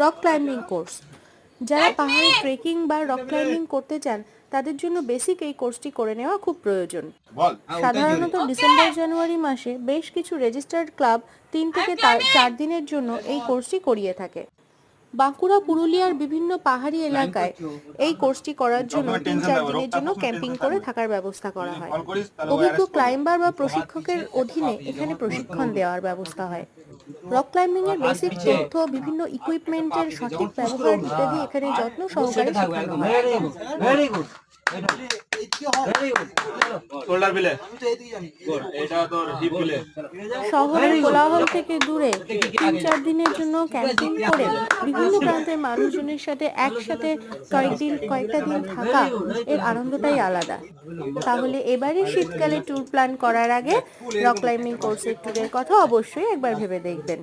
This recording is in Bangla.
Rock climbing course. যারা পাহাড়ে ট্রেকিং বা রক ক্লাইম্বিং করতে চান তাদের জন্য বেসিক এই কোর্সটি করে নেওয়া খুব প্রয়োজন। সাধারণত ডিসেম্বর জানুয়ারি মাসে বেশ কিছু রেজিস্টার্ড ক্লাব 3 থেকে 4 দিনের জন্য এই কোর্সটি করিয়ে থাকে। বাঁকুড়া, পুরুলিয়ার বিভিন্ন পাহাড়ি এলাকায় এই কোর্সটি করার জন্য 3-4 দিনের জন্য ক্যাম্পিং করে থাকার ব্যবস্থা করা হয়। অভিজ্ঞ ক্লাইম্বার বা প্রশিক্ষকের অধীনে এখানে প্রশিক্ষণ দেওয়ার ব্যবস্থা হয়। রক ক্লাইম্বিং এর বেসিক তথ্য, বিভিন্ন ইকুইপমেন্টের সঠিক ব্যবহার ইত্যাদি এখানে যত্ন সহকারে শেখানো হয়। শহরের কোলাহল থেকে দূরে 3-4 দিনের জন্য ক্যাম্পিং করে বিভিন্ন প্রান্তের মানুষজনের সাথে একসাথে কয়েকটা দিন থাকা, এর আনন্দটাই আলাদা। তাহলে এবারে শীতকালে ট্যুর প্ল্যান করার আগে রক ক্লাইম্বিং কোর্সের ট্যুরের কথা অবশ্যই একবার ভেবে দেখবেন।